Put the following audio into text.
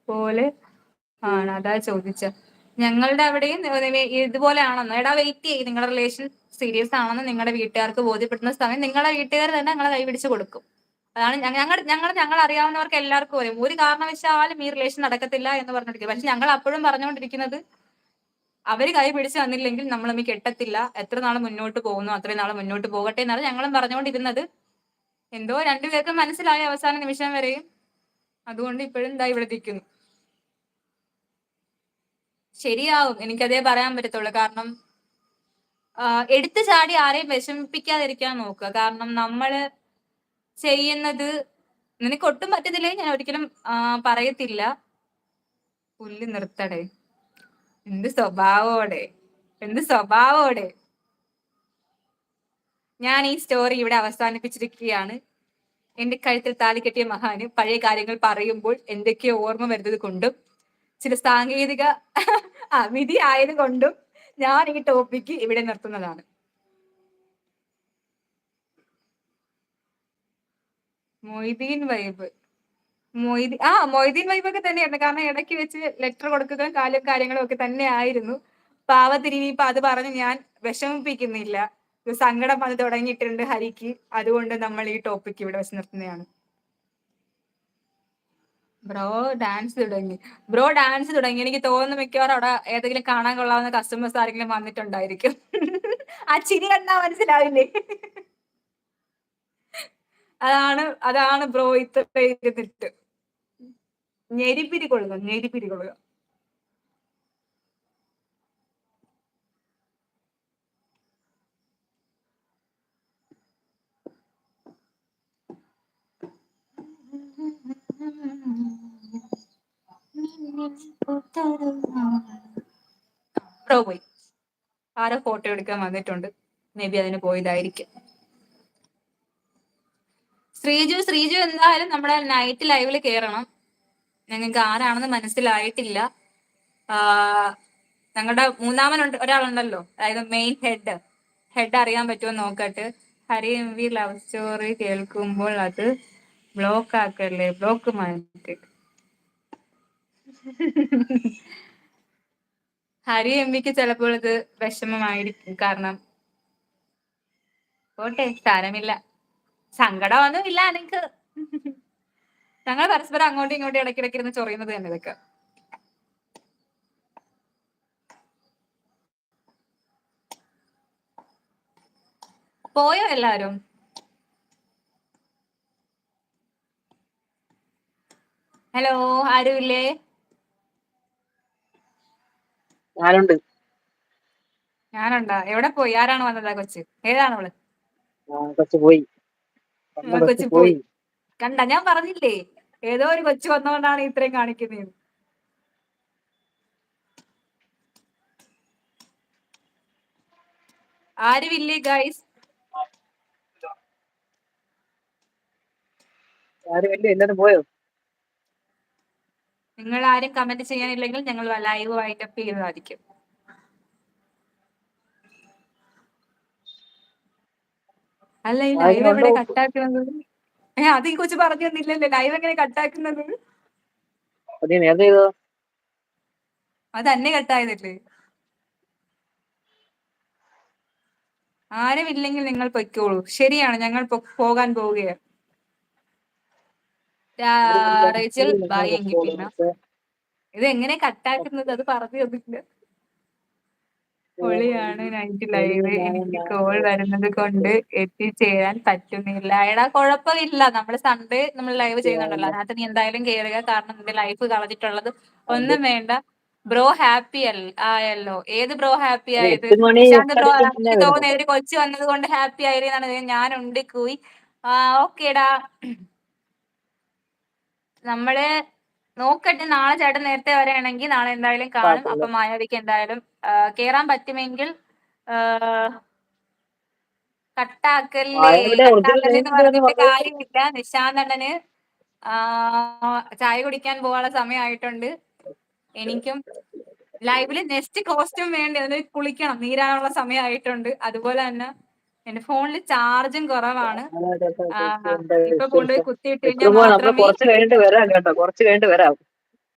പോലെ ആണ്. അതാ ചോദിച്ചത്. ഞങ്ങളുടെ അവിടെയും ഇതുപോലെയാണെന്ന്. എടാ വെയിറ്റ് ചെയ്യ്, നിങ്ങളുടെ റിലേഷൻ സീരിയസ് ആണെന്ന് നിങ്ങളുടെ വീട്ടുകാർക്ക് ബോധ്യപ്പെടുന്ന സമയം നിങ്ങളുടെ വീട്ടുകാർ തന്നെ നിങ്ങളെ കൈപിടിച്ച് കൊടുക്കും. അതാണ് ഞങ്ങൾ അറിയാവുന്നവർക്ക് എല്ലാവർക്കും പറയും, ഒരു കാരണവശാലും ഈ റിലേഷൻ നടക്കത്തില്ല എന്ന് പറഞ്ഞിരിക്കും. പക്ഷെ ഞങ്ങൾ അപ്പോഴും പറഞ്ഞുകൊണ്ടിരിക്കുന്നത്, അവര് കൈ പിടിച്ച് തന്നില്ലെങ്കിൽ നമ്മൾ തമ്മിൽ കെട്ടത്തില്ല, എത്ര നാൾ മുന്നോട്ട് പോകുന്നു അത്രയും നാൾ മുന്നോട്ട് പോകട്ടെ എന്നാണ് ഞങ്ങളും പറഞ്ഞുകൊണ്ടിരുന്നത്. എന്തോ രണ്ടുപേർക്കും മനസ്സിലായ അവസാന നിമിഷം വരെയും. അതുകൊണ്ട് ഇപ്പോഴും ഇതാ ഇവിടെ നിൽക്കുന്നു. ശരിയാവും, എനിക്കതേ പറയാൻ പറ്റത്തുള്ളൂ. കാരണം എടുത്തു ചാടി ആരെയും വിഷമിപ്പിക്കാതിരിക്കാൻ നോക്കുക. കാരണം നമ്മള് ചെയ്യുന്നത് നിനക്ക് ഒട്ടും പറ്റത്തില്ലേ ഞാൻ ഒരിക്കലും പറയത്തില്ല. പുല്ല് നിർത്തടേ, എന്ത് സ്വഭാവോടെ, എന്ത് സ്വഭാവോടെ. ഞാൻ ഈ സ്റ്റോറി ഇവിടെ അവസാനിപ്പിച്ചിരിക്കുകയാണ്. എന്റെ കഴുത്തിൽ താലി കെട്ടിയ മഹാന് പഴയ കാര്യങ്ങൾ പറയുമ്പോൾ എന്തൊക്കെയോ ഓർമ്മ വരുന്നത് കൊണ്ടും ചില സാങ്കേതിക വിധി ആയതുകൊണ്ടും ഞാൻ ഈ ടോപ്പിക്ക് ഇവിടെ നിർത്തുന്നതാണ്. മൊയ്തീൻ വൈബ്, മൊയ്തീൻ വൈബ് ഒക്കെ തന്നെയായിരുന്നു. കാരണം ഇടയ്ക്ക് വെച്ച് ലെറ്റർ കൊടുക്കുക കാര്യങ്ങളും ഒക്കെ തന്നെ ആയിരുന്നു. പാവത്തിന് ഇപ്പൊ അത് പറഞ്ഞ് ഞാൻ വിഷമിപ്പിക്കുന്നില്ല. സങ്കടം വന്ന് തുടങ്ങിയിട്ടുണ്ട് ഹരിക്ക്. അതുകൊണ്ട് നമ്മൾ ഈ ടോപ്പിക്ക് ഇവിടെ വെച്ച് നിർത്തുന്നതാണ്. ബ്രോ ഡാൻസ് തുടങ്ങി. എനിക്ക് തോന്നുന്നു മിക്കവാറും അവിടെ ഏതെങ്കിലും കാണാൻ കൊള്ളാവുന്ന കസ്റ്റമേഴ്സ് ആരെങ്കിലും വന്നിട്ടുണ്ടായിരിക്കും. ആ ചിരി കണ്ടാ മനസ്സിലാവില്ലേ? അതാണ് ബ്രോ ഇത്ര ഇരുന്നിട്ട് ഞെരിപ്പിരി കൊള്ളുക. ബ്രോ പോയി, ആരോ ഫോട്ടോ എടുക്കാൻ വന്നിട്ടുണ്ട്. മേ ബി അതിന് പോയതായിരിക്കും. ശ്രീജു എന്തായാലും നമ്മുടെ നൈറ്റ് ലൈവില് കേറണം. ഞങ്ങൾക്ക് ആരാണെന്ന് മനസ്സിലായിട്ടില്ല. ഞങ്ങളുടെ മൂന്നാമൻ ഒരാളുണ്ടല്ലോ, അതായത് മെയിൻ ഹെഡ് അറിയാൻ പറ്റുമോ നോക്കട്ടെ. Hari M we love story കേൾക്കുമ്പോൾ അത് ബ്ലോക്ക് ആക്കല്ലേ, ബ്ലോക്ക് മാറ്റി. ഹരി എം വിക്ക് ചിലപ്പോൾ ഇത് വിഷമമായിരിക്കും. കാരണം പോട്ടെ, സാരമില്ല, സങ്കടമൊന്നും ഇല്ല എനിക്ക്. ഞങ്ങൾ പരസ്പരം അങ്ങോട്ടും ഇങ്ങോട്ടും ഇടയ്ക്കിടയ്ക്ക് ഇരുന്ന് ചൊറിയുന്നത് തന്നെ ഇതൊക്കെ. പോയോ എല്ലാരും? ഹലോ, ആരുമില്ലേ? ഞാനുണ്ടാ? എവിടെ പോയി? ആരാണ് വന്നതാ? കൊച്ച് ഏതാണ് അവള്? കൊച്ചു പോയി. കണ്ട, ഞാൻ പറഞ്ഞില്ലേ ഏതോ ഒരു കൊച്ചു വന്നോണ്ടാണ് ഇത്രയും കാണിക്കുന്നത്. ആരുമില്ലേ ഗൈസ്? എല്ലാരും പോയോ? നിങ്ങൾ ആരും കമന്റ് ചെയ്യാനില്ലെങ്കിൽ ഞങ്ങൾ ലൈവ് വൈൻഡപ്പ് ചെയ്യുന്നതായിരിക്കും. അല്ല, ഈ ലൈവ് എവിടെ കട്ടാക്കുന്നത്? അത് ഈ കൊച്ചു പറഞ്ഞു തന്നില്ലല്ലോ ലൈവ് എങ്ങനെ കട്ടാക്കുന്നത്. അത് തന്നെ കട്ടായതല്ലേ. ആരും ഇല്ലെങ്കിൽ നിങ്ങൾ പൊയ്ക്കോളൂ. ശരിയാണ്, ഞങ്ങൾ പോകാൻ പോവുകയാണ്. റേച്ചൽ ബായ് എങ്കിൽ പിന്നെ ഇത് എങ്ങനെ കട്ടാക്കുന്നത് അത് പറഞ്ഞു തന്നില്ല. പൊളിയാണ് നൈറ്റ് ലൈവ്. എനിക്ക് കോൾ വരുന്നത് കൊണ്ട് എത്തിച്ചേരാൻ പറ്റുന്നില്ല. എടാ കുഴപ്പമില്ല, നമ്മള് സൺഡേ നമ്മൾ ലൈവ് ചെയ്യുന്നുണ്ടല്ലോ, അതിനകത്ത് നീ എന്തായാലും കേറുക. കാരണം നിന്റെ ലൈഫ് കളഞ്ഞിട്ടുള്ളത് ഒന്നും വേണ്ട. ബ്രോ ഹാപ്പി ആയല്ലോ? ഏത് ബ്രോ ഹാപ്പി ആയത്? നിശാന്ത് ബ്രോ എനിക്ക് തോന്നുന്നു ഒരു കൊച്ചു വന്നത് കൊണ്ട് ഹാപ്പി ആയിരുന്നാണ്. ഞാൻ ഉണ്ടിക്കൂയി. ഓക്കേടാ, നമ്മള് നോക്കട്ടെ. നാളെ ചേട്ടൻ നേരത്തെ വരെയാണെങ്കിൽ നാളെ എന്തായാലും കാണും. അപ്പൊ മായാവിക്ക് എന്തായാലും കേറാൻ പറ്റുമെങ്കിൽ കട്ടാക്കല്ലേ എന്ന് പറഞ്ഞിട്ട് കാര്യമില്ല. നിശാന്തണ്ണന് ചായ കുടിക്കാൻ പോകാനുള്ള സമയമായിട്ടുണ്ട്. എനിക്കും ലൈവില് നെക്സ്റ്റ് കോസ്റ്റ്യൂം വേണ്ടി, അതിന് കുളിക്കണം, നീരാനുള്ള സമയമായിട്ടുണ്ട്. അതുപോലെ തന്നെ എന്റെ ഫോണിൽ ചാർജും കുറവാണ്. ഇപ്പൊ കൊണ്ടുപോയി കുത്തിയിട്ട് കഴിഞ്ഞാൽ മാത്രമേ. കുറച്ച് കഴിഞ്ഞിട്ട് വരാം.